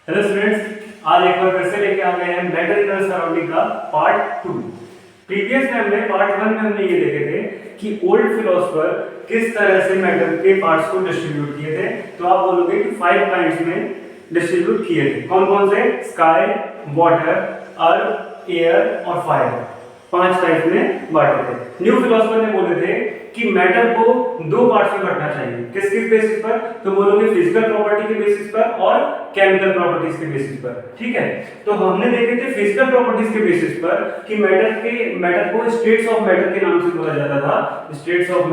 Hello students, आज एक बार फिर से लेके आ गए हैं मैटर इन अवर सराउंडिंग का पार्ट 2। प्रीवियस में हमने पार्ट 1 में हमने ये देखे थे कि ओल्ड फिलोसोफर किस तरह से मैटर के पार्ट्स को डिस्ट्रीब्यूट किए थे। तो आप बोलोगे कि 5 काइंड्स में डिस्ट्रीब्यूट किए थे। कौन कौन से? स्काई, वाटर, अर्थ, एयर और फायर। 5 टाइप में बांटे थे। न्यू फिलोसोफर ने बोले थे कि मैटर को 2 पार्ट्स में बांटना चाहिए। किस किस बेसिस पर? तो बोलोगे फिजिकल प्रॉपर्टी के बेसिस पर और केमिकल प्रॉपर्टीज के बेसिस पर। ठीक है, तो हमने देखे थे फिजिकल प्रॉपर्टीज के बेसिस पर कि मैटर को स्टेट्स ऑफ मैटर के नाम से बोला जाता था। स्टेट्स ऑफ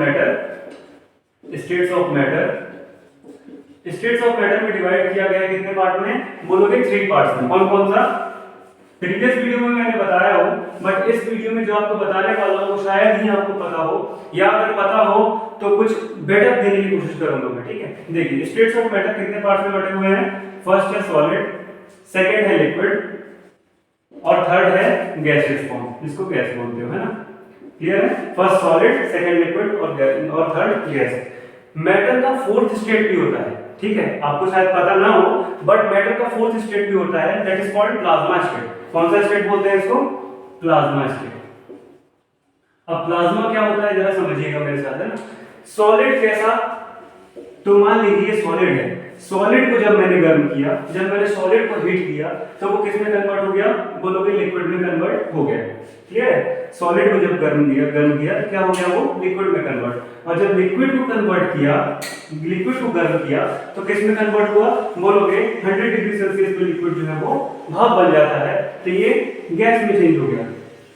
मैटर में डिवाइड किया गया है कितने पार्ट में? बोलोगे 3 पार्ट्स में। कौन कौन सा? प्रीवियस वीडियो में मैंने बताया हो, बट इस वीडियो में जो आपको बताने वाला हूं शायद ही आपको पता हो, या अगर पता हो तो कुछ बेटर देने की कोशिश करूंगा मैं। ठीक है, देखिए स्टेट्स ऑफ मैटर कितने पार्ट्स में बटे हुए हैं? फर्स्ट है सॉलिड, सेकंड है लिक्विड और थर्ड है गैसियस फॉर्म, जिसको गैस बोलते हो, है ना? क्लियर है? फर्स्ट सॉलिड, सेकंड लिक्विड और थर्ड गैस। मैटर का 4th स्टेट भी होता है। ठीक है, आपको शायद पता ना हो, बट मैटर का 4th स्टेट भी होता है, that is called plasma state. कौन सा स्टेट बोलते हैं इसको? Plasma state. अब प्लाज्मा क्या होता है जरा समझिएगा मेरे साथ, है ना? सॉलिड कैसा? तो मान लीजिए सॉलिड है। सॉलिड को जब मैंने गर्म किया, जब मैंने सॉलिड को हीट किया, तो वो किस में कन्वर्ट हो गया? बोलोगे लिक्विड में कन्वर्ट हो गया। क्लियर है? सॉलिड को जब गर्म किया तो क्या हो गया? वो लिक्विड में कन्वर्ट। और जब लिक्विड को गर्म किया तो किस में कन्वर्ट हुआ? बोलोगे 100 डिग्री सेल्सियस पे लिक्विड जो है वो भाप बन जाता है, तो ये गैस में चेंज हो गया।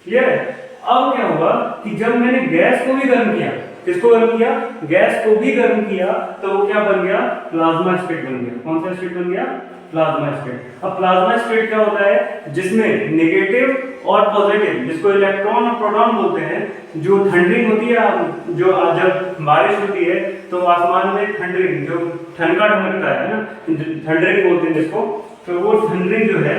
क्लियर है? अब क्या हुआ कि जब मैंने गैस को भी गर्म किया, किसको गर्म किया? गैस को भी गर्म किया, तो वो क्या बन गया? प्लाज्मा स्टेट बन गया। कौन सा स्टेट बन गया? Plasma state. अब प्लाज्मा स्टेट क्या होता है? जिसमें नेगेटिव और पॉजिटिव, जिसको इलेक्ट्रॉन और प्रोटॉन बोलते हैं, जो थंडरिंग होती है, जो जब बारिश होती है तो आसमान में थंडरिंग, जो ठनका ठनकता है ना, थंडरिंग बोलते हैं जिसको, तो वो थंडरिंग जो है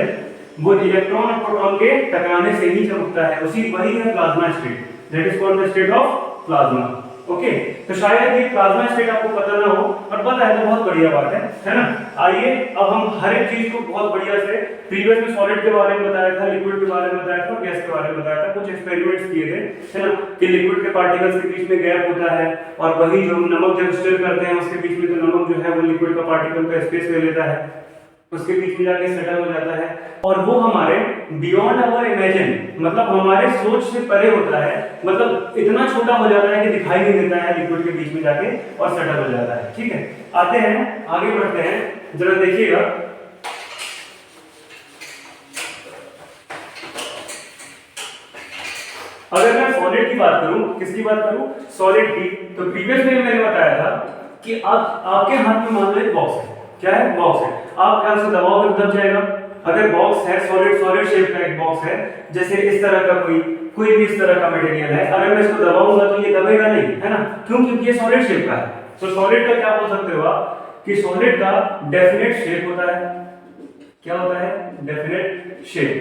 वो इलेक्ट्रॉन और प्रोटॉन के टकराने से ही चमकता है। वही है plasma state, that is called the state of plasma. Okay, तो शायद ये प्लाज्मा स्टेट आपको पता ना हो, और पता है तो बहुत बढ़िया बात है ना? आइए अब हम हर एक चीज को बहुत बढ़िया से, प्रीवियस में सॉलिड के बारे में बताया था, लिक्विड के बारे में बताया था, गैस के बारे में बताया था, कुछ एक्सपेरिमेंट्स किए थे, है ना, कि लिक्विड के पार्टिकल्स के बीच में गैप होता है, और वही जो नमक जब स्टिर करते हैं उसके बीच में तो नमक जो है वो लिक्विड का पार्टिकल का स्पेस ले लेता है, उसके बीच में जाके सेटल हो जाता है, और वो हमारे बियॉन्ड अवर इमेजिन, मतलब हमारे सोच से परे होता है, मतलब इतना छोटा हो जाता है कि दिखाई नहीं देता है लिक्विड के बीच में जाके, और सेटल हो जाता है। ठीक है, आते हैं आगे बढ़ते हैं, जरा देखिएगा। अगर मैं सॉलिड की बात करूं, किसकी बात करूं? सॉलिड की। तो प्रीवियस में मैंने बताया था कि आपके हाथ में मान लो एक बॉक्स है। क्या है? बॉक्स है। आप ध्यान से दबाओगे तो दब जाएगा। अगर बॉक्स है, सॉलिड शेप का एक बॉक्स है, जैसे इस तरह का कोई भी इस तरह का मटेरियल है, अगर मैं इसको दबाऊंगा तो ये दबेगा नहीं, है ना? क्यों? क्योंकि ये सॉलिड शेप का है। तो सॉलिड का क्या बोल सकते हो आप? कि सॉलिड का डेफिनेट शेप होता है। क्या होता है? Definite shape.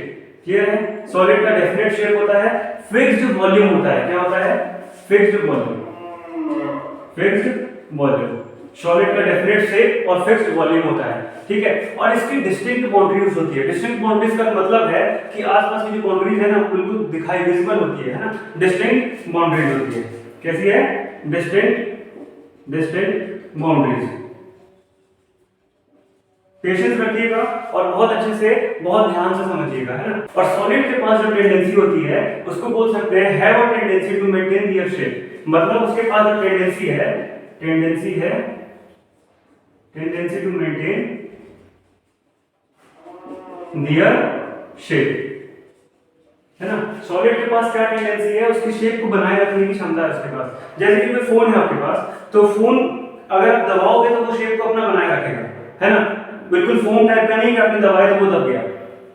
क्लियर है? सॉलिड का डेफिनेट शेप होता है, फिक्स्ड वॉल्यूम होता है। क्या होता है? Fixed volume. सॉलिड का डेफिनेट शेप और फिक्स्ड वॉल्यूम होता है। ठीक है, और इसकी डिस्टिंक्ट बाउंड्रीज होती है। डिस्टिंक्ट बाउंड्रीज का मतलब है कि आसपास की जो बाउंड्रीज है ना बिल्कुल दिखाई विजिबल होती है ना? डिस्टिंक्ट बाउंड्रीज होती है। कैसी है? Distinct boundaries. पेशेंस रखिएगा और बहुत अच्छे से, बहुत ध्यान से समझिएगा, है ना? और सॉलिड के पास जो टेंडेंसी होती है उसको बोल सकते हैं have a tendency to maintain their shape. मतलब उसके पास जो tendency to maintain their shape, है ना? सॉलिड के पास क्या टेंडेंसी है? उसकी शेप को बनाए रखने की क्षमता है उसके पास। जैसे कि कोई फोन है आपके पास, तो फोन अगर आप दबाओगे तो वो शेप को अपना बनाए रखेगा, है ना? बिल्कुल फोम टाइप का नहीं कि आपने दबाया तो वो दब गया।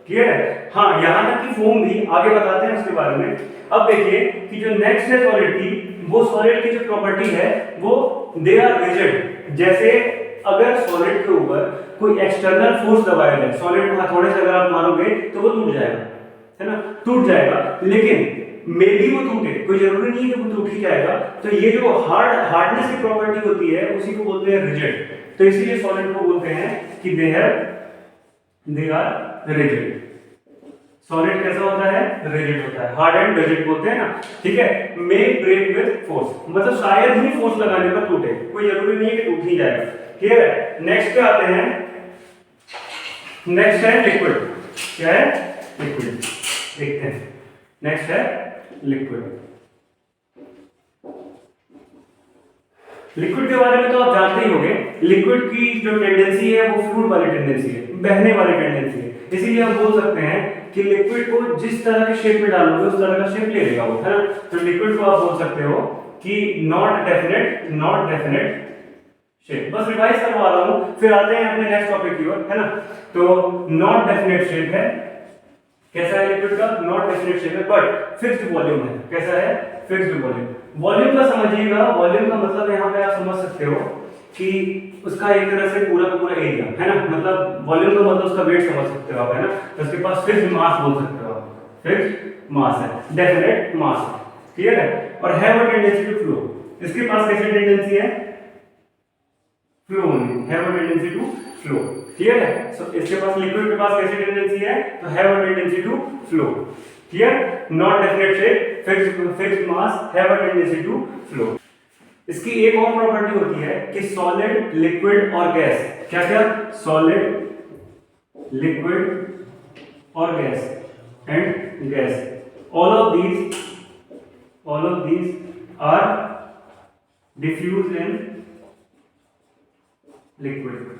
क्लियर है? हाँ, यहां तक कि फोम भी आगे बताते हैं उसके बारे में। अब देखिए कि जो नेक्स्ट है सॉलिड की, वो सॉलिड की जो प्रॉपर्टी है वो दे आर रिजिड। जैसे अगर सॉलिड के ऊपर कोई एक्सटर्नल फोर्स दबाया जाए, सॉलिड को हथौड़े से अगर आप मारोगे तो वो टूट जाएगा, है ना? टूट जाएगा, लेकिन मे भी वो टूटे, कोई जरूरी नहीं है कि वो टूट ही जाएगा। तो ये जो हार्डनेस की प्रॉपर्टी होती है उसी को बोलते हैं रिजिड। तो इसीलिए सॉलिड को बोलते हैं कि they have they are rigid. Solid कैसा होता है? रिजिड होता है, हार्ड एंड रिजिड बोलते हैं ना, ठीक है। मे ब्रेक विद फोर्स, मतलब शायद ही फोर्स लगाने पर टूटे, कोई जरूरी नहीं है कि टूट ही जाएगा, क्लियर है। नेक्स्ट पे आते हैं, नेक्स्ट है लिक्विड। क्या है? लिक्विड। देखते हैं, नेक्स्ट है लिक्विड। लिक्विड के बारे में तो आप जानते ही होंगे, लिक्विड की जो टेंडेंसी है वो फ्लूइड वाली टेंडेंसी है, बहने वाली टेंडेंसी है, इसीलिए हम बोल सकते हैं कि लिक्विड को जिस तरह के शेप में डालोगे उस तरह का शेप ले लेगा वो, है ना। तो लिक्विड को आप बोल सकते हो कि नॉट डेफिनेट शेप। बस रिवाइज करवा रहा हूं, फिर आते हैं अपने नेक्स्ट टॉपिक की ओर, है ना। तो नॉट डेफिनेट शेप है, कैसा है लिक्विड का? नॉट डेफिनेट शेप है, बट फिक्स्ड वॉल्यूम है। कैसा है? Fixed volume. वॉल्यूम का समझिएगा, वॉल्यूम का मतलब यहाँ पे आप समझ सकते हो कि उसका एक तरह से पूरा का पूरा एरिया, है ना, मतलब वॉल्यूम का मतलब उसका वेट समझ सकते हो आप, है ना। तो उसके पास फिक्स्ड मास बोल सकते हो आप, फिक्स्ड मास है, डेफिनेट मास है, क्लियर है। और have a tendency to flow, इसके पास कैसी टेंडेंसी है? फ्लो होनी, have a tendency to flow, clear है। सो इसके पास, लिक्विड के पास कैसी टेंडेंसी है? तो have a tendency to flow, clear. Not definite shape, fixed mass, have a tendency to flow. इसकी एक और प्रॉपर्टी होती है कि सॉलिड, लिक्विड और गैस, क्या क्या? सॉलिड, लिक्विड और gas and gas, all of these are diffuse in liquid.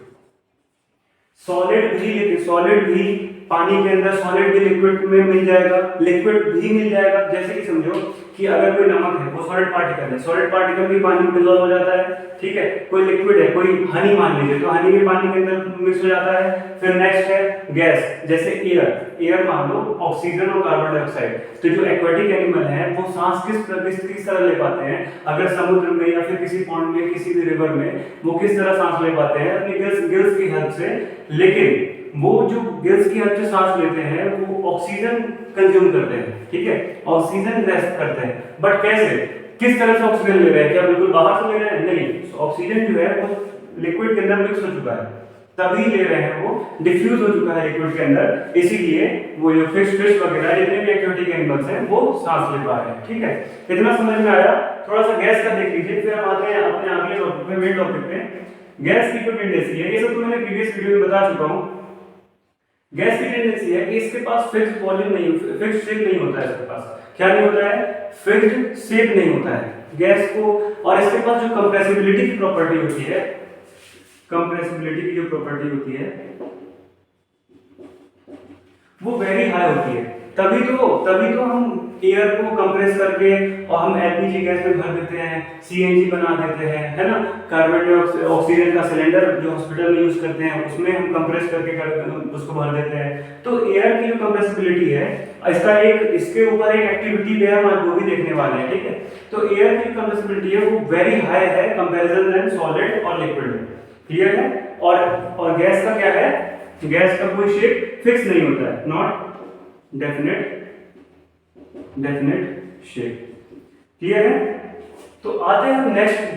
Solid भी पानी के अंदर, सॉलिड भी लिक्विड में मिल जाएगा, लिक्विड भी मिल जाएगा। जैसे कि समझो कि अगर कोई नमक है, वो सॉलिड पार्टिकल है, सॉलिड पार्टिकल भी पानी में डिसॉल्व हो जाता है, ठीक है। कोई लिक्विड है, कोई हनी मान लीजिए, तो हनी भी पानी के अंदर मिक्स हो जाता है। फिर नेक्स्ट है गैस, जैसे एयर मान लो, ऑक्सीजन और कार्बन डाइऑक्साइड। तो जो एक्वेटिक एनिमल है वो सांस किस तरह ले पाते हैं? अगर समुद्र में या फिर किसी पॉन्ड में, किसी भी रिवर में, वो किस तरह सांस ले पाते हैं? अपनी गिल्स की हेल्प से। लेकिन वो जो गिल्स की हेल्प से सांस लेते हैं वो ऑक्सीजन कंज्यूम करते हैं, ठीक है, ऑक्सीजन ग्रहण करते हैं। बट कैसे, किस तरह से ऑक्सीजन ले रहे हैं? क्या बिल्कुल बाहर से ले रहे हैं? नहीं, ऑक्सीजन जो है वो लिक्विड के अंदर मिक्स हो चुका है, तभी ले रहे हैं, वो डिफ्यूज हो चुका है लिक्विड के अंदर, इसीलिए वो जो फिश वगैरह जितने भी एक्वेटिक एनिमल्स हैं वो सांस ले पा रहे हैं, ठीक है। इतना समझ में आया? थोड़ा सा गैस का देख लीजिए, फिर हम आते हैं अपने अगले टॉपिक पे, मेन टॉपिक पे। गैस की जो टेंडेंसी है, ये सब तो मैंने प्रीवियस वीडियो में बता चुका हूं। गैस की टेंडेंसी है कि इसके पास फिक्स्ड वॉल्यूम नहीं, फिक्स्ड शेप नहीं होता है, इसके पास क्या नहीं होता है? फिक्स्ड शेप नहीं होता है गैस को। और इसके पास जो कंप्रेसिबिलिटी की प्रॉपर्टी होती है, कंप्रेसिबिलिटी की जो प्रॉपर्टी होती है वो वेरी हाई होती है। तभी तो हम एयर को कंप्रेस करके और हम एलपीजी गैस में भर देते हैं, सीएनजी बना देते हैं, है ना। कार्बन डाइऑक्साइड, ऑक्सीजन का सिलेंडर जो हॉस्पिटल में यूज करते हैं उसमें हम कंप्रेस करके उसको भर देते हैं। तो एयर की जो कंप्रेसिबिलिटी है, इसके ऊपर एक एक्टिविटी पे हम आज वो भी देखने वाले हैं, ठीक है। तो एयर की कंप्रेसिबिलिटी है वो वेरी हाई है कंपैरिजन देन सॉलिड और लिक्विड में, क्लियर है। और गैस का क्या है? गैस का कोई शेप फिक्स नहीं होता है, नॉट डेफिनेट शेप, क्लियर है। तो आते हैं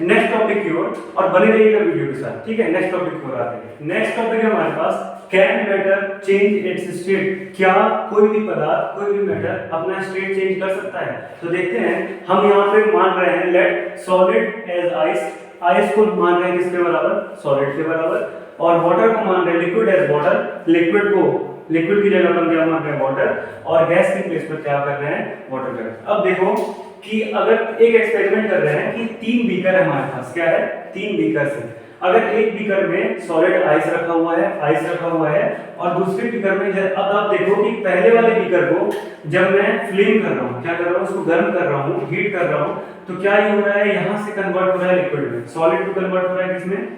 नेक्स्ट टॉपिक की ओर, और बने रहिएगा वीडियो के साथ, ठीक है। नेक्स्ट टॉपिक की ओर आते हैं। नेक्स्ट टॉपिक है हमारे पास, can matter change its state? क्या कोई भी पदार्थ, कोई भी मैटर अपना स्टेट चेंज कर सकता है? तो देखते हैं, हम यहाँ पे मान रहे हैं लेट सॉलिड एज आइस को मान रहे हैं किसके बराबर? सॉलिड के बराबर। और वाटर को मान रहे हैं लिक्विड एज वाटर, लिक्विड की जगह पर क्या मान रहे हैं? वाटर। और गैस की प्लेस पर क्या कर रहे हैं? वाटर कर रहे हैं। अब देखो कि अगर एक एक्सपेरिमेंट कर रहे हैं कि 3 बीकर है हमारे पास, क्या है? 3 बीकर से अगर एक बीकर में सॉलिड आइस रखा हुआ है और दूसरे बीकर में, अब आप देखो कि पहले वाले बीकर को जब मैं फ्लेम कर रहा हूँ, क्या कर रहा हूँ? उसको गर्म कर रहा हूँ, हीट कर रहा हूँ, तो क्या ये हो रहा है? यहाँ से कन्वर्ट हो रहा है लिक्विड में, सॉलिड टू कन्वर्ट हो रहा है किसमें?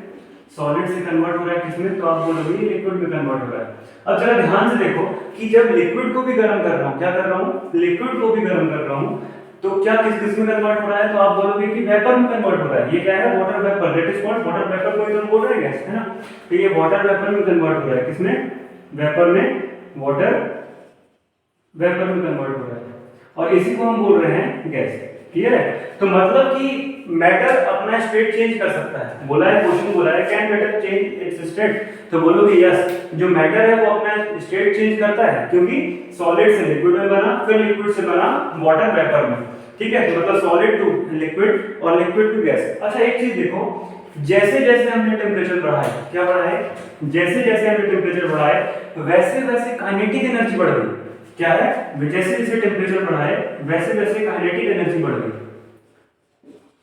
सॉलिड से कन्वर्ट हो रहा है किसमें? तो आप बोलोगे लिक्विड में कन्वर्ट हो रहा है। अब जरा ध्यान से देखो कि जब लिक्विड को भी गर्म कर रहा हूँ, क्या कर रहा हूँ? लिक्विड को भी गर्म कर रहा हूँ, तो क्या किस में कन्वर्ट हो रहा है? तो आप बोलोगे कि वेपर में कन्वर्ट हो रहा है। ये क्या है? Water vapour, that is called water vapour. कोई तो बोल रहे हैं गैस, है ना। तो ये वाटर वेपर में कन्वर्ट हो रहा है, किसमें? वेपर में, वाटर वेपर में कन्वर्ट हो रहा है, और इसी को हम बोल रहे हैं गैस। क्लियर है? तो मतलब कि मैटर अपना स्टेट चेंज कर सकता है। बोला है, क्वेश्चन बोला है can matter change its state, तो बोलोगे यस, जो मैटर है वो अपना स्टेट चेंज करता है, क्योंकि सॉलिड से लिक्विड में बना, फिर लिक्विड से बना वाटर वेपर में। ठीक है, तो मतलब सॉलिड टू लिक्विड और लिक्विड टू गैस। अच्छा एक चीज देखो, जैसे जैसे हमने टेम्परेचर बढ़ाया, क्या बढ़ा है, जैसे जैसे हमने टेम्परेचर बढ़ाए वैसे वैसे काइनेटिक एनर्जी बढ़ गई। क्या है, जैसे जैसे टेम्परेचर बढ़ाए वैसे वैसे काइनेटिक एनर्जी बढ़ गई।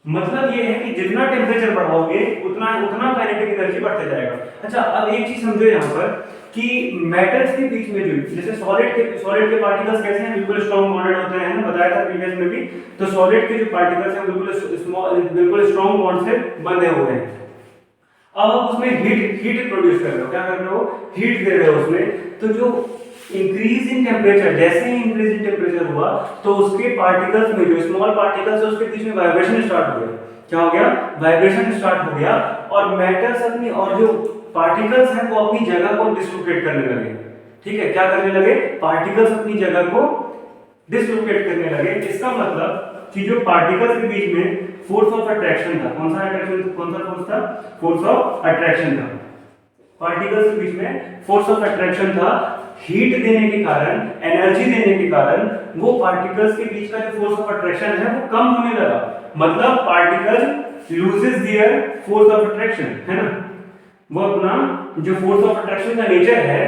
मतलब ये है कि जितना टेम्परेचर बढ़ाओगे उतना उतना काइनेटिक एनर्जी बढ़ते जाएगा। अच्छा अब एक चीज समझो यहाँ पर कि मेटल्स के बीच में जो, जैसे सॉलिड के पार्टिकल्स कैसे हैं, बिल्कुल स्ट्रॉन्ग बॉन्डेड होते हैं ना, बताया था प्रीवियस में भी। तो सॉलिड के जो पार्टिकल्स हैं बिल्कुल स्ट्रॉन्ग बॉन्ड से बंधे हुए हैं। अब आप उसमें हीट प्रोड्यूस कर रहे हो, क्या कर रहे हो, हीट दे रहे हो उसमें। तो जो इंक्रीज इन टेम्परेचर, जैसे ही इंक्रीज इन टेम्परेचर हुआ तो उसके पार्टिकल्स में जो स्मॉल पार्टिकल्स है उसके बीच में वाइब्रेशन स्टार्ट हो गया। क्या हो गया, वाइब्रेशन स्टार्ट हो गया, और मैटर्स अपनी, और जो पार्टिकल्स हैं वो अपनी जगह को डिसलोकेट करने लगे। ठीक है, क्या करने लगे, पार्टिकल्स अपनी जगह को डिसलोकेट करने लगे। इसका मतलब कि जो पार्टिकल्स के बीच में फोर्स ऑफ अट्रैक्शन था, कौन सा अट्रैक्शन, कौन सा फोर्स था, फोर्स ऑफ अट्रैक्शन था। पार्टिकल्स के बीच में फोर्स ऑफ अट्रैक्शन था, हीट देने के कारण, एनर्जी देने के कारण वो पार्टिकल्स के बीच का जो फोर्स ऑफ अट्रैक्शन है वो कम होने लगा। मतलब particle loses their force of attraction, है ना, वो अपना जो फोर्स ऑफ अट्रैक्शन का नेचर है,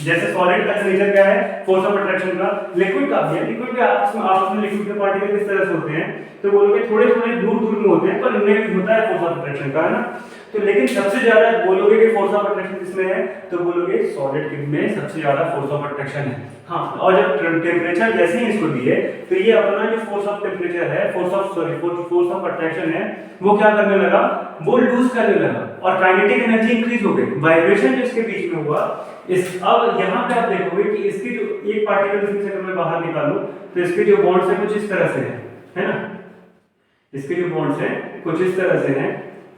जैसे सॉलिड का नेचर क्या है, फोर्स ऑफ अट्रैक्शन का, लिक्विड का भी है। लिक्विड के आपस में लिक्विड के पार्टिकल किस तरह से होते हैं, तो बोलोगे थोड़े थोड़े दूर दूर में होते हैं, पर इनमें भी होता है फोर्स ऑफ अट्रैक्शन का, है ना। तो लेकिन सबसे ज्यादा बोलोगे कि फोर्स ऑफ अट्रैक्शन किसमें है, तो बोलोगे सॉलिड में सबसे ज्यादा फोर्स ऑफ अट्रैक्शन है। हाँ, और जब टेम्परेचर जैसे ही इसको दिए तो ये अपना जो फोर्स ऑफ टेम्परेचर है, फोर्स ऑफ अट्रैक्शन है, वो क्या करने लगा, वो लूज करने लगा, और काइनेटिक एनर्जी इंक्रीज हो गई। वाइब्रेशन जो इसके बीच में हुआ, इस अब यहाँ पे आप देखोगे कि इसकी जो एक पार्टिकल इसमें से अगर मैं बाहर निकालूं तो इसके जो बॉन्ड्स हैं कुछ इस तरह से है ना, इसके जो बॉन्ड्स हैं कुछ इस तरह से हैं।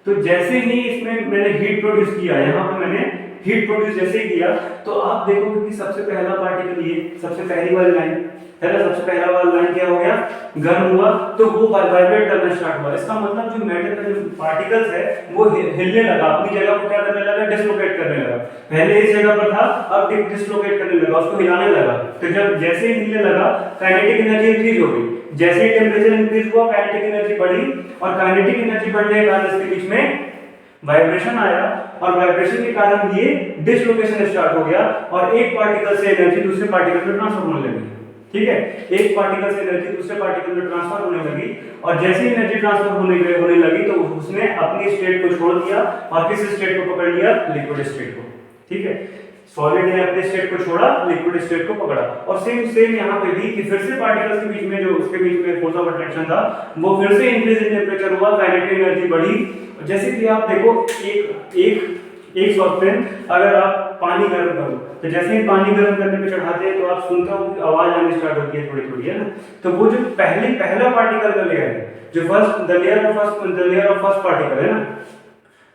तो जैसे ही इसमें मैंने हीट प्रोड्यूस किया, यहाँ पे मैंने हीट प्रोड्यूस जैसे ही किया, तो आप देखोगे कि सबसे पहला पार्टिकल, ये सबसे पहली वाली लाइन है ना, सबसे पहला वाला लाइन क्या हो गया, गर्म हुआ, तो वो वाइब्रेट करना स्टार्ट हुआ। इसका मतलब जो मैटर का जो पार्टिकल्स है वो हिलने लगा, अपनी जगह को क्या करने लगा, डिसलोकेट करने लगा। पहले इस जगह पर था, अब डिसलोकेट करने लगा, उसको हिलाने लगा। तो जब जैसे ही हिलने लगा काइनेटिक एनर्जी इंक्रीज हो गई। जैसे ही टेम्परेचर इंक्रीज हुआ काइनेटिक एनर्जी बढ़ी, और काइनेटिक एनर्जी बढ़ने के कारण इसके बीच में वाइब्रेशन आया, और वाइब्रेशन के कारण ये डिसलोकेशन स्टार्ट हो गया, और एक पार्टिकल से एनर्जी दूसरे पार्टिकल में ट्रांसफर होने लगी। ठीक है, एक पार्टिकल से एनर्जी दूसरे पार्टिकल में ट्रांसफर होने लगी, और जैसे ही एनर्जी ट्रांसफर होने लगी तो उसने अपनी स्टेट को छोड़ दिया, और किस स्टेट को पकड़ लिया, लिक्विड स्टेट को। ठीक है, सॉलिड ने अपने स्टेट को छोड़ा, लिक्विड स्टेट को पकड़ा। और सेम यहाँ पे भी कि फिर से पार्टिकल्स के बीच में जो उसके बीच में फोर्स ऑफ अट्रैक्शन था वो फिर से इंक्रीज इन टेम्परेचर हुआ, काइनेटिक एनर्जी बढ़ी। जैसे कि आप देखो एक सॉफ्टवेयर अगर आप पानी गर्म करो, तो जैसे ही पानी गर्म करने पे चढ़ाते हैं तो आप सुनते हो कि आवाज आनी स्टार्ट होती है थोड़ी थोड़ी, है ना। तो वो जो पहला पार्टिकल का लेयर है, जो the layer of first particle है ना,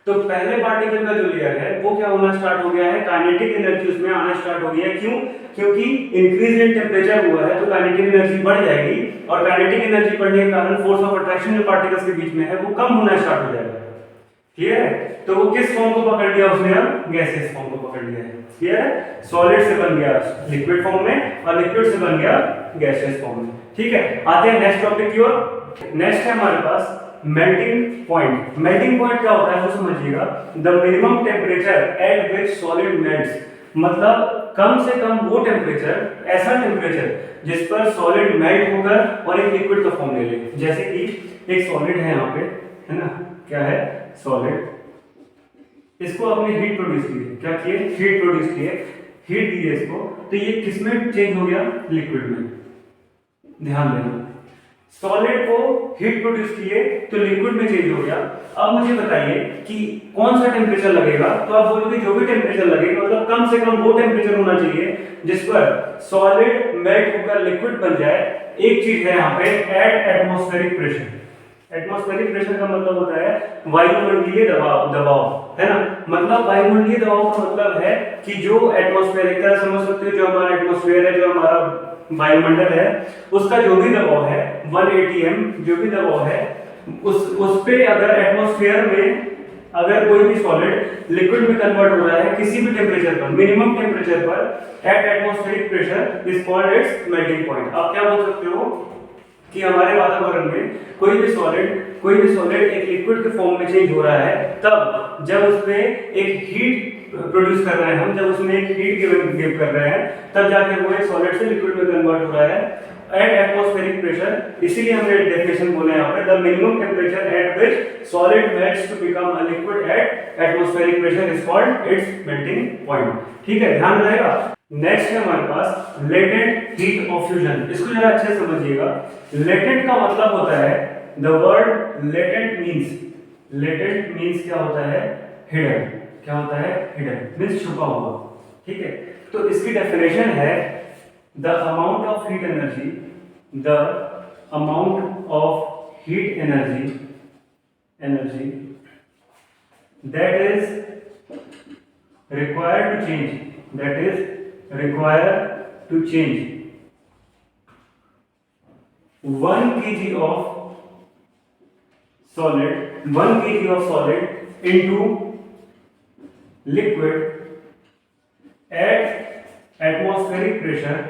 तो पहले पार्टिकल का जो लेयर है वो क्या होना स्टार्ट हो गया है, काइनेटिक एनर्जी उसमें आना स्टार्ट हो गया है। क्यों, क्योंकि इंक्रीज इन टेम्परेचर हुआ है तो काइनेटिक एनर्जी बढ़ जाएगी, और काइनेटिक एनर्जी बढ़ने के कारण फोर्स ऑफ अट्रैक्शन जो पार्टिकल्स के बीच में है वो कम होना स्टार्ट हो जाएगा। क्लियर है, तो वो किस फॉर्म को पकड़ लिया उसने, अब गैसियस फॉर्म को पकड़ लिया है। क्लियर है, सॉलिड से बन गया लिक्विड फॉर्म में, और लिक्विड से बन गया गैसियस फॉर्म में। ठीक है, आते हैं नेक्स्ट टॉपिक की ओर। नेक्स्ट है हमारे पास मेल्टिंग पॉइंट। मेल्टिंग पॉइंट क्या होता है वो समझिएगा, the minimum temperature eight which solid melts. मतलब कम से कम वो टेम्परेचर, ऐसा टेम्परेचर जिस पर सॉलिड मेल्ट होकर और एक लिक्विड का फॉर्म ले ले। जैसे कि एक सॉलिड है यहाँ पे, है ना, क्या है, सॉलिड, इसको आपने हीट प्रोड्यूस की, क्या किए, हीट प्रोड्यूस किए, हीट दी इसको, तो ये किसमें चेंज हो गया, लिक्विड में। ध्यान देना, सॉलिड को हीट प्रोड्यूस किए तो लिक्विड में चेंज हो गया। अब मुझे बताइए कि कौन सा टेम्परेचर लगेगा, तो आप बोलोगे जो भी टेम्परेचर लगेगा, मतलब कम से कम वो टेम्परेचर होना चाहिए जिस पर सॉलिड मेल्ट होकर लिक्विड बन जाए। एक चीज है यहाँ पे, eight atmospheric pressure. Atmospheric pressure का मतलब होता है वायुमंडलीय दबाव, है ना। मतलब वायुमंडलीय दबाव का मतलब है कि जो एटमॉस्फेयर, एक तरह समझ सकते हो, जो हमारा एटमॉस्फेयर है, जो हमारा वायुमंडल है उसका जो भी दबाव है 1 atm जो भी दबाव है उस पे अगर एटमॉस्फेयर में अगर कोई भी सॉलिड लिक्विड में कन्वर्ट हो रहा है किसी भी टेम्परेचर पर, मिनिमम टेम्परेचर पर eight atmospheric pressure is called its melting point. आप क्या बोल सकते हो कि हमारे वातावरण में कोई भी सॉलिड एक लिक्विड के फॉर्म में चेंज हो रहा है, तब जब उसमें एक हीट प्रोड्यूस कर रहे हैं हम, जब उसमें एक हीट गिव कर रहे हैं, तब जाके वो एक सॉलिड से लिक्विड में कन्वर्ट हो रहा है एट एटमॉस्फेरिक प्रेशर। इसीलिए हमने डेफिनेशन बोले यहाँ पे the minimum temperature at which solid melts to become a liquid at atmospheric pressure is called its melting point. ठीक है, ध्यान रहेगा। नेक्स्ट है हमारे पास लेटेंट हीट ऑफ फ्यूजन। इसको जरा अच्छे से समझिएगा। लेटेंट का मतलब होता है, द वर्ड लेटेंट मींस क्या होता है? हिडन। क्या होता है? हिडन मींस छुपा हुआ। ठीक है, तो इसकी डेफिनेशन है the amount of heat energy that is required to change 1 kg of solid into liquid at atmospheric pressure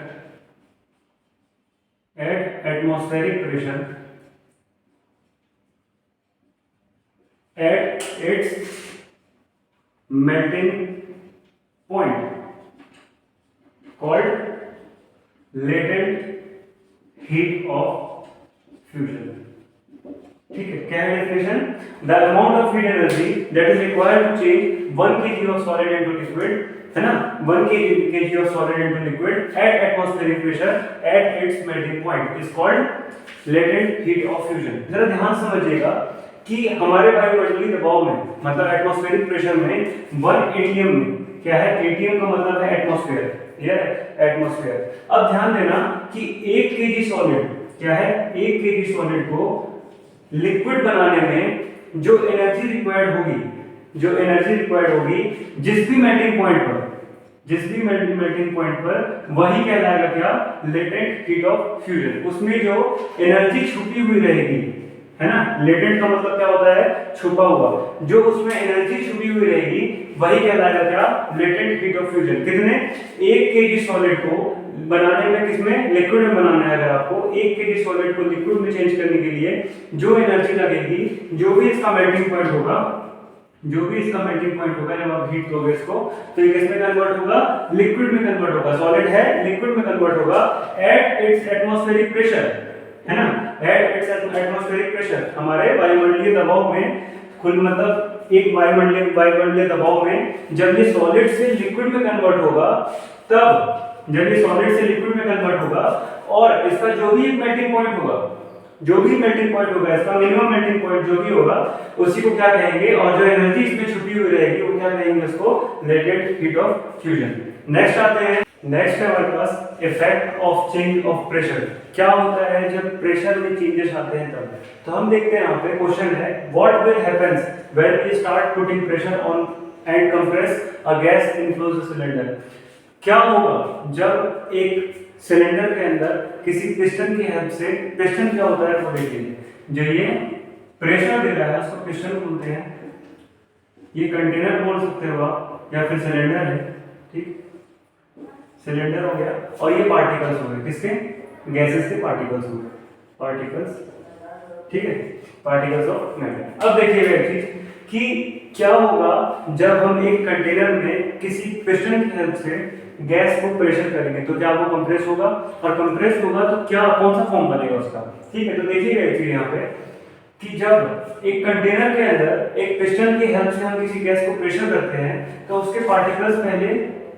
at its melting point called latent heat of fusion। ठीक है, क्या है definition? The amount of heat energy that is required to change 1 kg of solid into liquid, है ना, 1 kg of solid into liquid at atmospheric pressure at its melting point is called latent heat of fusion. जरा ध्यान समझिएगा कि हमारे वायुमंडलीय दबाव में, मतलब एटमॉस्फेरिक प्रेशर में 1 atm में, क्या है? atm का मतलब है एटमॉस्फेयर, ये एटमॉस्फेयर। अब ध्यान देना कि 1 kg सॉलिड, क्या है? 1 kg सॉलिड को लिक्विड बनाने में जो एनर्जी रिक्वायर्ड होगी जिस भी मेल्टिंग पॉइंट पर वही कहलाएगा क्या? Latent heat of fusion. उसमें जो एनर्जी छुपी हुई रहेगी, है ना, लेटेंट का मतलब क्या होता है? छुपा हुआ। जो उसमें एनर्जी छुपी हुई रहेगी वही कहलाएगा क्या? Latent heat of fusion. कितने? 1 kg सॉलिड को बनाने में, किसमें? लिक्विड में बनाना है। अगर आपको 1 kg सॉलिड को लिक्विड में चेंज करने के लिए जो एनर्जी लगेगी, जो भी इसका मेल्टिंग पॉइंट होगा, जब आप हीट दोगे इसको, तो ये किसमें कन्वर्ट होगा? लिक्विड में कन्वर्ट होगा। सॉलिड है, लिक्विड में कन्वर्ट होगा एट इट्स एटमॉस्फेरिक प्रेशर, है ना, एट इट्स एटमॉस्फेरिक प्रेशर। हमारे वायुमंडलीय दबाव में, कुल मतलब एक वायुमंडलीय दबाव में जब ये सॉलिड से लिक्विड में कन्वर्ट होगा, और इसका जो भी मेल्टिंग पॉइंट होगा, इसका मिनिमम मेल्टिंग पॉइंट जो भी होगा, उसी को क्या कहेंगे? और जो एनर्जी इसमें छुपी हुई रहेगी वो क्या कहेंगे? उसको latent heat of fusion. Next आते हैं, नेक्स्ट है हमारे पास effect of change of pressure. क्या होता है जब प्रेशर में चेंजेस आते हैं तब? तो हम देखते हैं, यहाँ पे क्वेश्चन है, what will happens when we start putting pressure on and compress a gas enclose cylinder. क्या होगा जब एक सिलेंडर के अंदर किसी पिस्टन की हेल्प से, पिस्टन क्या होता है वो देखिए, जो ये प्रेशर दे रहा है उसको पिस्टन बोलते हैं। ये कंटेनर बोल सकते हो आप, या फिर सिलेंडर है, ठीक, सिलेंडर हो गया, और ये पार्टिकल्स हो गए, किसके? गैसेस के पार्टिकल्स हो गए, पार्टिकल्स, ठीक है, पार्टिकल्स ऑफ मैटर। अब देखिएगा एक चीज कि क्या होगा जब हम एक कंटेनर में किसी पिस्टन की हेल्प से गैस को प्रेशर करेंगे, तो क्या वो कंप्रेस होगा, और कंप्रेस होगा तो क्या, कौन सा फॉर्म बनेगा उसका? ठीक है, तो देखिएगा एक चीज यहाँ पे कि जब एक कंटेनर के अंदर एक पिस्टन की हेल्प से हम किसी गैस को प्रेशर करते हैं, तो उसके पार्टिकल्स पहले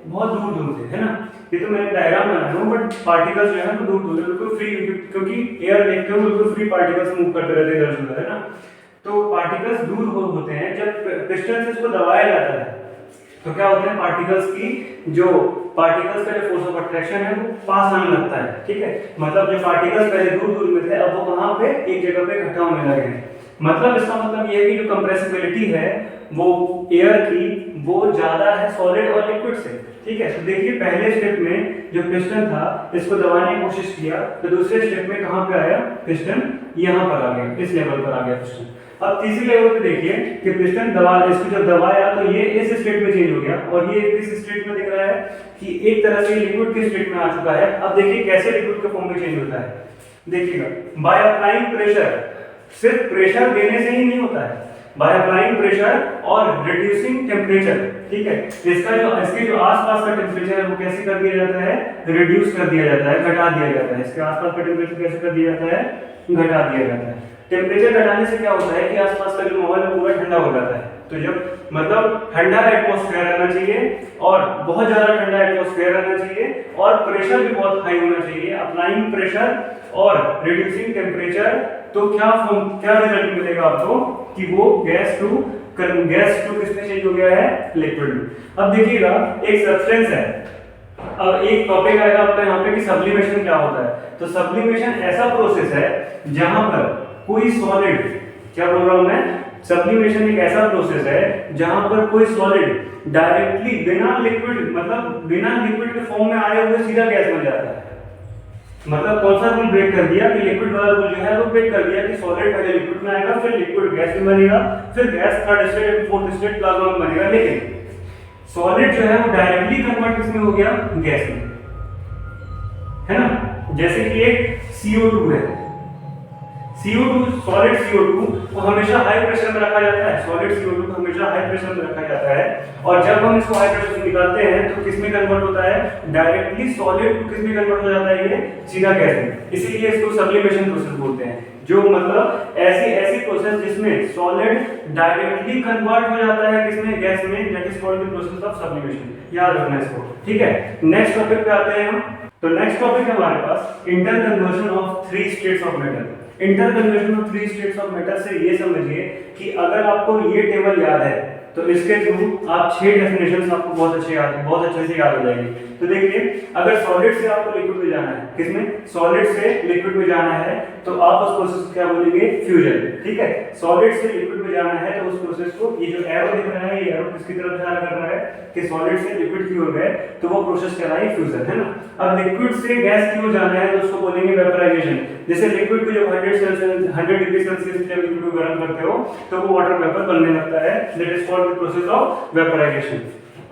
बहुत दूर दूर थे, है ना, ये तो मैं डायग्राम बना रहा हूँ, बट पार्टिकल्स जो है ना दूर दूर बिल्कुल फ्री, क्योंकि एयर देखते हो बिल्कुल फ्री पार्टिकल्स मूव करते रहते हैं इधर उधर, है ना, तो पार्टिकल्स दूर होते हैं। जब पिस्टन से इसको दबाया जाता है तो क्या होता है, पार्टिकल्स का जो फोर्स ऑफ अट्रैक्शन है वो पास आने लगता है, ठीक है, मतलब जो पार्टिकल्स पहले दूर दूर में थे अब वो कहाँ पे, एक जगह पे इकट्ठा होने लगे हैं। मतलब इसका मतलब ये है कि जो कंप्रेसिबिलिटी है वो एयर की वो ज्यादा है सॉलिड और लिक्विड से। ठीक है, तो देखिए पहले स्टेप में जो पिस्टन था इसको दबाने की कोशिश किया, तो दूसरे स्टेप में कहां पे आया पिस्टन, यहां पर आ गया, इस लेवल पर आ गया पिस्टन। अब तीसरी लेवल पे देखिए कि पिस्टन दबा, इसको जब दबाया तो ये इस स्टेट में चेंज हो गया, और ये किस स्टेट में दिख रहा है कि एक तरह से लिक्विड के स्टेट में आ चुका है। अब देखिए कैसे लिक्विड के फॉर्म में चेंज होता है, देखिएगा बाय अप्लाइंग प्रेशर, सिर्फ प्रेशर देने से ही नहीं होता है, बाय अप्लाइंग प्रेशर और रिड्यूसिंग टेम्परेचर। ठीक है, इसके जो आसपास का टेम्परेचर है वो कैसे कर दिया जाता है, रिड्यूस कर दिया जाता है, घटा दिया जाता है। इसके आसपास का टेम्परेचर कैसे कर दिया जाता है, घटा दिया जाता है। टेम्परेचर घटाने से क्या होता है कि आसपास का जो माहौल है पूरा ठंडा हो जाता है। तो जब मतलब ठंडा एटमॉस्फेयर रहना चाहिए और बहुत ज्यादा ठंडा एटमॉस्फेयर रहना चाहिए और प्रेशर भी बहुत हाई होना चाहिए, अप्लाइंग प्रेशर और रिड्यूसिंग टेम्परेचर, तो क्या रिजल्ट मिलेगा आपको कि वो गैस टू किसमें चेंज हो गया है, लिक्विड में। अब देखिएगा एक सब्सटेंस है, अब एक टॉपिक आएगा आपका यहाँ पे कि सब्लिमेशन क्या होता है। तो सब्लिमेशन ऐसा प्रोसेस है जहां पर कोई सॉलिड, क्या बोल रहा हूं मैं, सब्लिमेशन एक ऐसा प्रोसेस है जहां पर कोई सॉलिड डायरेक्टली बिना लिक्विड, मतलब बिना लिक्विड के फॉर्म में आए हुए सीधा गैस बन जाता है। मतलब कौन सा रूल ब्रेक कर दिया कि लिक्विड वाला रूल जो है वो ब्रेक कर दिया कि सॉलिड पहले लिक्विड में आएगा, फिर लिक्विड गैस में बनेगा, फिर gas third state fourth state plasma में बनेगा। लेकिन सॉलिड जो है वो डायरेक्टली कन्वर्ट किसमें हो गया, गैस में, है ना। जैसे कि एक CO2 है, CO2 सॉलिड CO2 को हमेशा हाई प्रेशर में रखा जाता है, सॉलिड CO2 को हमेशा हाई प्रेशर में रखा जाता है, और जब हम इसको हाई प्रेशर से निकालते हैं तो किसमें कन्वर्ट होता है, डायरेक्टली सॉलिड किसमें कन्वर्ट हो जाता है, ये सीधा गैस में। इसीलिए इसको सब्लिमेशन प्रोसेस बोलते हैं, जो मतलब ऐसी प्रोसेस जिसमें सॉलिड डायरेक्टली कन्वर्ट हो जाता है किसमें, गैस में, that is called the process of sublimation. याद रखना इसको, ठीक है। नेक्स्ट टॉपिक पे आते हैं हम। तो नेक्स्ट टॉपिक है हमारे पास interconversion of 3 states of metal. Interconversion of 3 states of metal से ये समझिए कि अगर आपको ये टेबल याद है तो इसके थ्रू आप 6 डेफिनेशंस आपको बहुत अच्छे से याद हो जाएंगे। तो देखिए अगर सॉलिड से आपको लिक्विड में जाना है, किसमें, सॉलिड से लिक्विड में जाना है, तो आप उस प्रोसेस को क्या बोलेंगे, फ्यूजन। ठीक है, सॉलिड से लिक्विड में जाना है तो उस प्रोसेस को, ये जो एरो दिख रहा है ये एरो किसकी तरफ इशारा कर रहा है कि सॉलिड से लिक्विड की ओर गए, तो वो प्रोसेस कहलाएगी फ्यूजन, है ना। अब लिक्विड से गैस की ओर जाना है तो उसको बोलेंगे वेपराइजेशन। जैसे लिक्विड को जब 100 डिग्री सेल्सियस पे लिक्विड को गर्म करते हो तो वो वाटर वेपर बनने लगता है, that is called the process of vaporisation.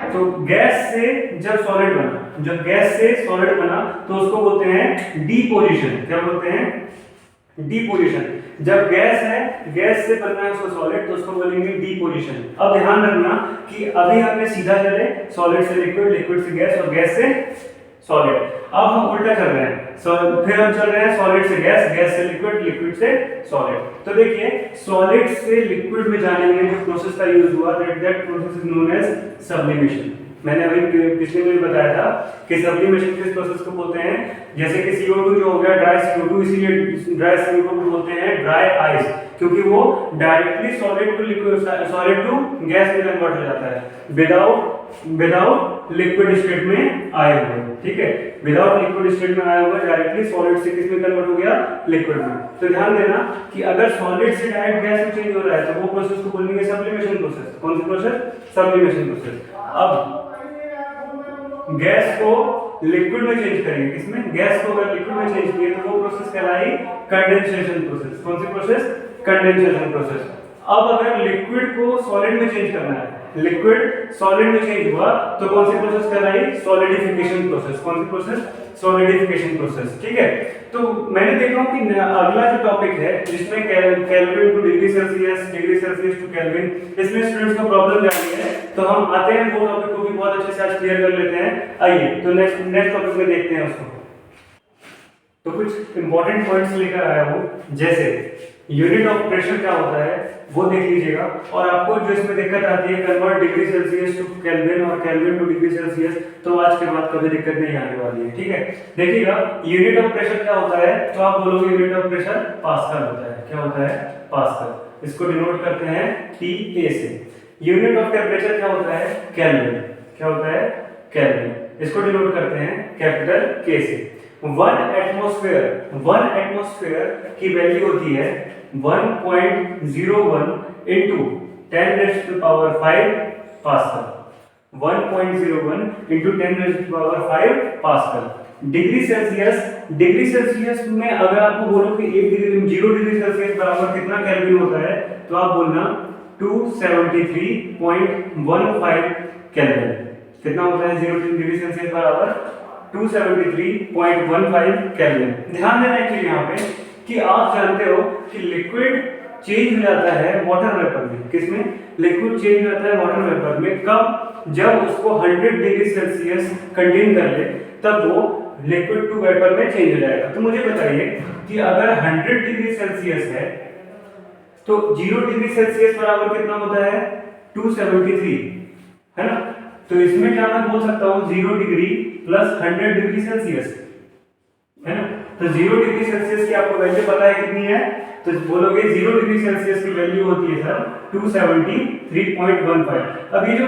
तो गैस से जब सॉलिड बना, जब गैस से सॉलिड बना तो उसको बोलते हैं डिपोजिशन। क्या बोलते हैं, डिपोजिशन। जब गैस है, गैस से बनना है उसको सॉलिड, तो उसको बोलेंगे डिपोजिशन। अब ध्यान रखना कि अभी हमने सीधा चले सॉलिड से लिक्विड, लिक्विड से गैस और गैस से सॉलिड। अब हम उल्टा कर रहे हैं, फिर हम चल रहे हैं सॉलिड से गैस, गैस से लिक्विड, लिक्विड से सॉलिड। तो देखिए सॉलिड से लिक्विड में जाने में जो प्रोसेस का यूज हुआ, that process is known as sublimation. मैंने अभी पिछले में बताया था कि सब्लिमेशन किस प्रोसेस को बोलते हैं। जैसे कि CO2 जो हो गया ड्राई CO2, इसीलिए ड्राई CO2 को बोलते हैं ड्राई आइस, क्योंकि वो डायरेक्टली सॉलिड टू गैस में कन्वर्ट हो जाता है विदाउट लिक्विड स्टेट में आए हुए। ठीक है, विदाउट लिक्विड स्टेट में आया हुआ डायरेक्टली सॉलिड से किस में कन्वर्ट हो गया, लिक्विड में। तो ध्यान देना कि अगर सॉलिड से डायरेक्ट गैस में चेंज हो रहा है तो वो प्रोसेस को बोलेंगे सब्लिमेशन प्रोसेस। कौन सी प्रोसेस, सब्लिमेशन प्रोसेस। अब गैस को लिक्विड में चेंज करेंगे, किसमें, गैस को अगर लिक्विड में चेंज किए तो वो प्रोसेस कहलाई कंडेंसेशन प्रोसेस। कौन सी प्रोसेस, कंडेंसेशन प्रोसेस। अब अगर लिक्विड को सॉलिड में चेंज करना है, लिक्विड सॉलिड में चेंज हुआ तो कौन सी प्रोसेस कहलाई, सॉलिडिफिकेशन प्रोसेस। कौन सी प्रोसेस, सॉलिडिफिकेशन प्रोसेस। ठीक है, तो मैंने देखा कि अगला जो टॉपिक है जिसमें kelvin to degree Celsius, degree Celsius to kelvin, इसमें स्टूडेंट्स को प्रॉब्लम जानी है, तो हम आते हैं वो टॉपिक को भी बहुत अच्छे से आज क्लियर कर लेते हैं। आइए तो नेक्स्ट टॉपिक में देखते हैं उसको। तो कुछ इंपॉर्टेंट पॉइंट्स लेकर आया हूं, जैसे यूनिट ऑफ प्रेशर क्या होता है वो देख लीजिएगा, और आपको जो इसमें दिक्कत आती है convert degree Celsius to kelvin और केल्विन टू डिग्री सेल्सियस, तो आज के बाद कभी दिक्कत नहीं आने वाली है। ठीक है, देखिएगा यूनिट ऑफ प्रेशर क्या होता है, तो आप बोलोगे यूनिट ऑफ प्रेशर पास्कल होता है। क्या होता है, पास्कल। इसको डिनोट करते हैं PA से। यूनिट ऑफ टेम्परेचर क्या होता है, केल्विन। क्या होता है, केल्विन। इसको डिनोट करते हैं कैपिटल K से। 1 एटमॉस्फेयर की वैल्यू होती है 1.01 into 10⁵ pascal. 1.01 into 10⁵ pascal. Degree Celsius में अगर आपको बोलो कि 0 डिग्री सेल्सियस बराबर कितना केल्विन होता है, तो आप बोलना 273.15 केल्विन। कितना होता है 0 डिग्री सेल्सियस बराबर 273.15 केल्विन। ध्यान देना है कि यहाँ पे कि आप जानते हो कि लिक्विड चेंज हो जाता है वाटर वेपर में। किसमें? लिक्विड चेंज हो जाता है वाटर वेपर में। कब? जब उसको 100 डिग्री सेल्सियस कंटेन कर ले, तब वो लिक्विड टू वेपर में चेंज हो जाएगा। तो मुझे बताइए कि अगर 100 डिग्री सेल्सियस है तो 0 डिग्री सेल्सियस बराबर कितना होता है? 273, है ना? तो इसमें क्या मैं बोल सकता हूँ 0 डिग्री प्लस 100 डिग्री सेल्सियस, है ना? तो 0 डिग्री सेल्सियस की आपको वैल्यू पता है कितनी है? तो बोलोगे 0 डिग्री सेल्सियस की वैल्यू होती है सर 273.15। अब ये जो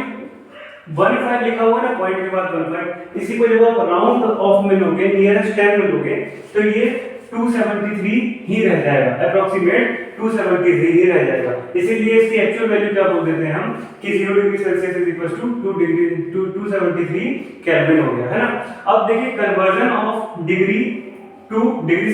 15 लिखा हुआ है ना पॉइंट के बाद 15, इसी को जब आप राउंड ऑफ में लोगे, नियरेस्ट 10 में लोगे, तो ये 273 ही रह जाएगा, अप्रोक्सीमेट 273 ही रह जाएगा। इसीलिए इसकी एक्चुअल वैल्यू क्या बोल देते हैं हम कि 0 degree Celsius is equal to 273 kelvin हो गया, है ना? अब देखिए conversion of degree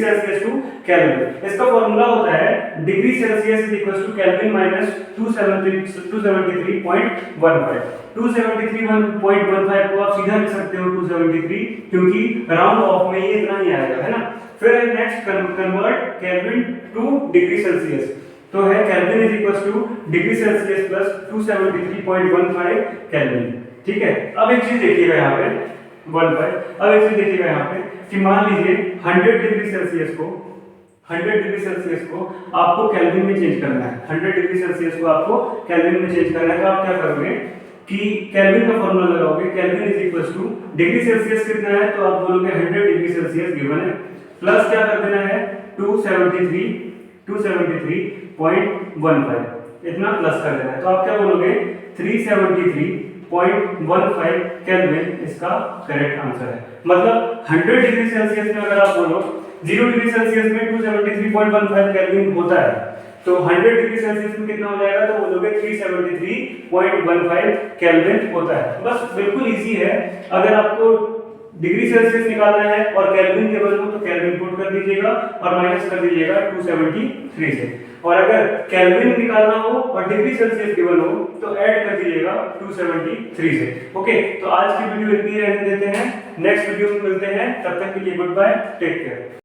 Celsius to kelvin. इसका फॉर्मूला होता है degree Celsius is equal to kelvin minus 273.15। 273.15 को आप सीधा लिख सकते हो 273, क्योंकि राउंड ऑफ में ये इतना ही आएगा, है ना? फिर next convert kelvin to degree Celsius, तो है kelvin is equal to degree Celsius plus 273.15 kelvin. ठीक है, अब एक चीज देखिएगा यहाँ पे 15। अब एक चीज देखिएगा यहाँ पे कि मान लीजिए 100 डिग्री सेल्सियस को आपको केल्विन में चेंज करना है। 100 डिग्री सेल्सियस को आपको केल्विन में चेंज करना है, तो आप क्या करोगे कि केल्विन का फॉर्मूला लगाओगे। Kelvin is equal to degree Celsius कितना है, तो आप बोलोगे 100 डिग्री सेल्सियस गिवन है, प्लस क्या कर देना है 273.15, इतना प्लस कर देना है। तो आप क्या बोलोगे 373.15 केल्विन इसका करेक्ट आंसर है। मतलब 100 डिग्री सेल्सियस में अगर आप बोलो 0 डिग्री सेल्सियस में 273.15 केल्विन होता है, तो 100 डिग्री सेल्सियस में कितना हो जाएगा, तो बोलोगे 373.15 केल्विन होता है। बस बिल्कुल इजी है। अगर आपको डिग्री सेल्सियस निकालना है और केल्विन के बदले तो केल्विन पुट कर दीजिएगा और माइनस कर दीजिएगा 273 से। और अगर केल्विन निकालना हो और डिग्री सेल्सियस गिवन हो तो ऐड कर दीजिएगा 273 से। ओके, तो आज की वीडियो इतनी रहने देते हैं, नेक्स्ट वीडियो में मिलते हैं, तब तक के लिए गुड बाय, टेक केयर।